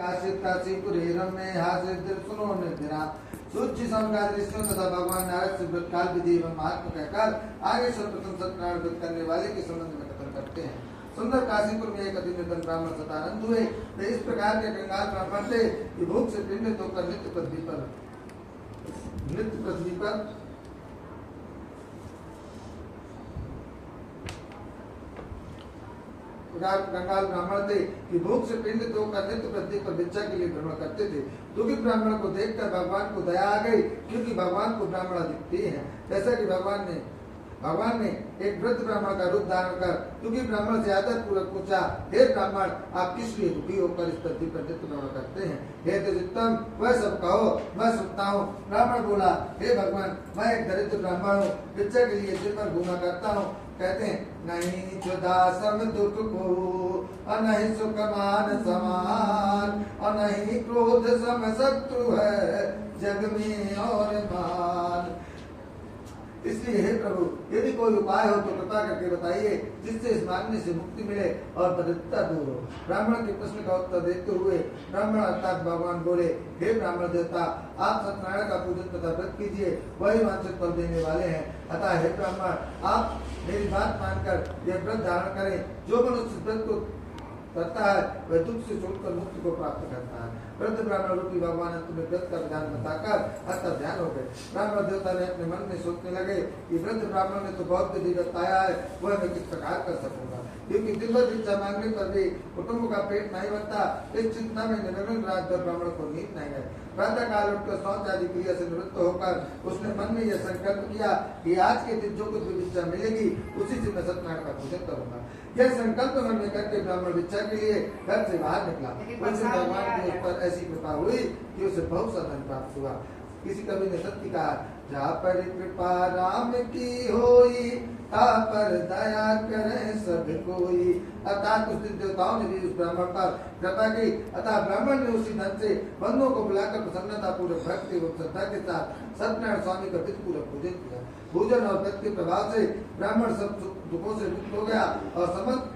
आश्रित काशीपुरीरम में हासिल सुनो निधिरा सूची समकार दृष्टियों तथा भगवान नारद से व्रत काल विधि एवं महात्मा कहकर आगे सर्वप्रथम सत्यनारायण व्रत करने वाले के संबंध में कथन करते हैं। सुंदर काशीपुर में एक अति निर्धन ब्राह्मण सतानंद हुए। वे इस प्रकार के कंगाल ब्राह्मण थे कि भूख से पीड़ित होकर नित्य पृथ्वी पर कंगाल ब्राह्मण थे कि भूख से पीड़ित होकर नित्य पृथ्वी पर भिक्षा के लिए भ्रमण करते थे। दुखित ब्राह्मण को देखकर भगवान को दया आ गई, क्योंकि भगवान को ब्राह्मण दिखते हैं। जैसा कि भगवान ने एक वृद्ध ब्राह्मण का रूप धारण कर दुखी ब्राह्मण से आदर पूर्वक पूछा, हे ब्राह्मण, आप किस लिए दुखी होकर इस पृथ्वी पर नित्य भ्रमण करते हैं? हे तेजोत्तम, वह सब कहो, मैं सुनता हूँ। ब्राह्मण बोला, हे भगवान, मैं एक दरिद्र ब्राह्मण हूँ, भिक्षा के लिए दिन भर घूमा करता हूँ। कहते हैं, नहीं जुदा सम दुख को, और नहीं सुख मान समान, और नहीं क्रोध सम शत्रु है जग में और मान। इसलिए हे प्रभु, यदि कोई उपाय हो तो कृपा करके बताइए, जिससे इस मांगने से मुक्ति मिले और दरिद्रता दूर हो। ब्राह्मण के प्रश्न का उत्तर देते हुए ब्राह्मण अर्थात भगवान बोले, हे ब्राह्मण देवता, आप सत्यनारायण का पूजन तथा व्रत कीजिए, वही वांछित फल देने वाले हैं। अतः हे ब्राह्मण, आप मेरी बात मानकर यह व्रत धारण करें। जो मनुष्य व्रत को करता है वह दुख से छूटकर मुक्ति को प्राप्त करता है। वृद्ध ब्राह्मण रूपी भगवान अंत में व्रत का विधान बताकर अतः ध्यान हो गए। ब्राह्मण देवता ने अपने मन में सोचने लगे कि वृद्ध ब्राह्मण ने तो बहुत विधि बताया है, वह मैं किस प्रकार कर सकूंगा, क्योंकि दिन भर भिक्षा मांगने पर भी कुटुंब का पेट नहीं भरता। इस चिंता में निरंतर रात भर ब्राह्मण को नींद नहीं गए। प्रातः काल उठकर शौच आदि क्रिया से निवृत्त होकर उसने मन में यह संकल्प किया कि आज के दिन जो कुछ भी भिक्षा मिलेगी उसी से मैं सत्यनारायण का पूजन करूंगा। यह संकल्प मन में करके ब्राह्मण भिक्षा के लिए घर से बाहर निकला। उस दिन भगवान की उस पर ऐसी कृपा हुई कि उसे बहुत सा धन प्राप्त हुआ। किसी कवि ने सत्य कहा, जहाँ पर कृपा राम की होई, ता पर दया करे सब कोई। अर्थात उस दिन देवताओं ने भी उस ब्राह्मण पर कृपा की। अतः ब्राह्मण ने उसी धन से बंधुओं को बुलाकर प्रसन्नता पूर्वक भक्ति एवं श्रद्धा के साथ सत्यनारायण स्वामी का पूर्वक पूजन किया। पूजन और व्रत के प्रभाव से ब्राह्मण सब दुखों से मुक्त हो गया और समस्त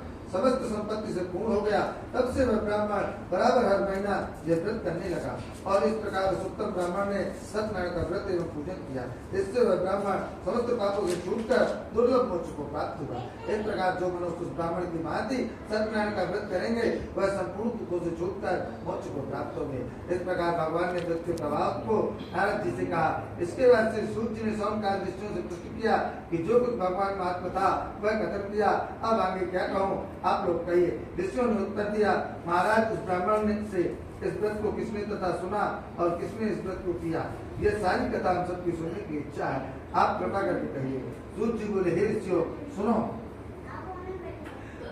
संपत्ति से पूर्ण हो गया। तब से वह ब्राह्मण बराबर हर महीना यह व्रत करने लगा और इस प्रकार उत्तम ब्राह्मण ने सत्यनारायण का व्रत एवं पूजन किया। इससे वह ब्राह्मण समस्त पापों से छूटकर दुर्लभ मोक्ष को प्राप्त हुआ। इस प्रकार जो मनुष्य उस ब्राह्मण की भांति सत्यनारायण का व्रत करेंगे वह संपूर्ण दुखों से छूटकर मोक्ष को प्राप्त होंगे। इस प्रकार भगवान ने व्रत के प्रभाव को नारद जी से कहा। इसके बाद श्री सूर्य जी ने सौनकाल दृष्टियों से पुष्टि किया कि जो कुछ भगवान महात्मा था वह कथन किया। अब आगे क्या कहूँ, आप लोग कहिए। ऋषियों ने उत्तर दिया, महाराज, उस ब्राह्मण ने से इस व्रत को किसने तथा सुना और किसने इस व्रत को किया, यह सारी कथा हम सबकी सुनने की इच्छा है। आप कृपा करके कहिए। सूर्य जी बोले, हे ऋषियों, सुनो।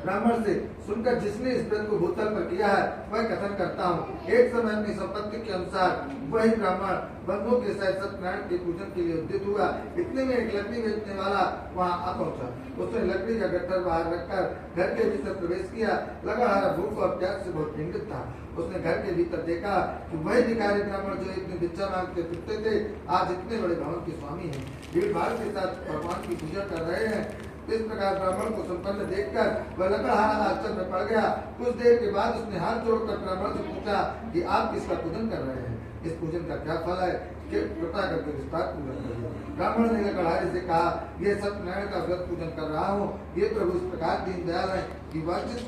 ब्राह्मण से सुनकर जिसने इस व्रत को भूतल पर किया है वह कथन करता हूँ। एक समय अपनी संपत्ति के अनुसार वही ब्राह्मण बंधुओं के साथ सत्यनारायण के पूजन के लिए उद्यत हुआ। इतने में एक लकड़ी बेचने वाला वहाँ आ पहुँचा। उसने लकड़ी का गट्टर बाहर रखकर घर के भीतर प्रवेश किया। लगातार भूख और प्यास से बहुत पीड़ित था। उसने घर के भीतर देखा कि वही भिखारी ब्राह्मण जो इतने भिक्षा मांगते फिरते थे आज इतने बड़े भवन के स्वामी हैं, भीड़ भाड़ के साथ भगवान की पूजा कर रहे हैं। इस प्रकार ब्राह्मण को संपन्न देखकर वह लकड़हारा आश्चर्य में पड़ गया। कुछ देर के बाद उसने हाथ जोड़कर ब्राह्मण से पूछा कि आप किसका पूजन कर रहे हैं, इस पूजन का क्या फल है, कृपा करके विस्तार पूजन करिए। ब्राह्मण ने लकड़हारे से कहा, ये सत्यनारायण का व्रत पूजन कर रहा हूँ। ये प्रभु इस प्रकार दीन दयाल है कि वांछित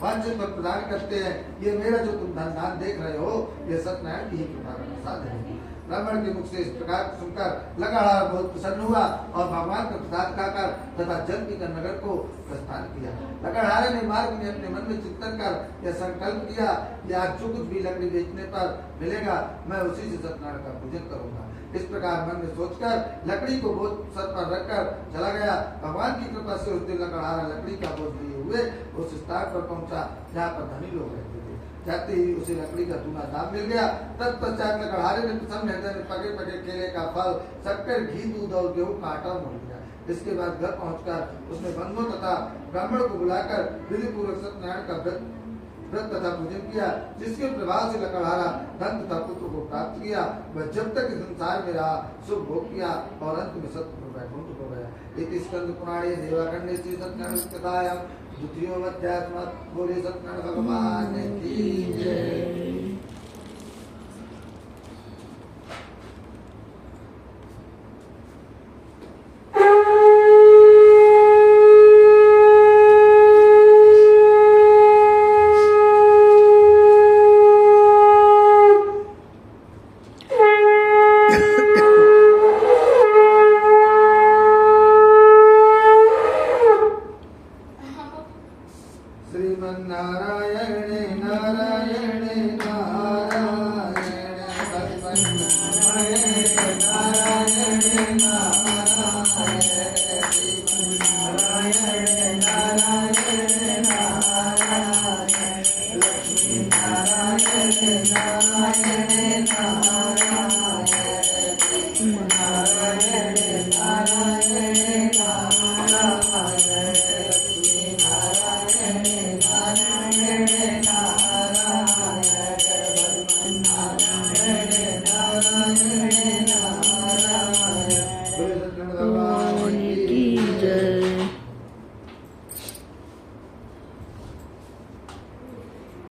फल प्रदान करते हैं। ये मेरा जो तुम धन दान देख रहे हो ये सत्यनारायण की ही कृपा का प्रसाद है। ब्राह्मण के मुख से इस प्रकार सुनकर लगातार बहुत प्रसन्न हुआ और भगवान का प्रसाद खाकर तथा जल पीकर नगर को प्रस्थान किया। लगातार ने मार्ग में अपने मन में चिंतन कर यह संकल्प किया कि आज जो कुछ भी लकड़ी बेचने पर मिलेगा मैं उसी से सत्यनारायण का पूजन करूंगा। इस प्रकार मन में सोचकर लकड़ी को बोझ सर पर रखकर चला गया। भगवान की कृपा से उस दिन लगातार लकड़ी का बोझ लिए हुए उस स्थान पर पहुंचा जहाँ पर धनी लोग रहते थे। जाते ही उसे लकड़ी का दूना दाम मिल गया। तत्पश्चात लकड़हारे ने प्रसन्न हृदय में पके पके केले का फल, शक्कर, घी, दूध और गेहूं का आटा मोल दिया। इसके बाद घर पहुंचकर उसने बंधुओं तथा ब्राह्मण को बुलाकर विधि पूर्वक सत्यनारायण का व्रत तथा पूजन किया, जिसके प्रभाव से लकड़हारा धन तथा पुत्र को प्राप्त किया। वह जब तक इस संसार में रहा सुख भोग किया और अंत में सत्य वैकुंठ हो गया। इति स्कंद पुराणे देवाखंडे श्री सत्यनारायण कथायां द्वितीयोऽध्यायः। बोले सत्यनारायण भगवान की जय। बोले सत्यनारायण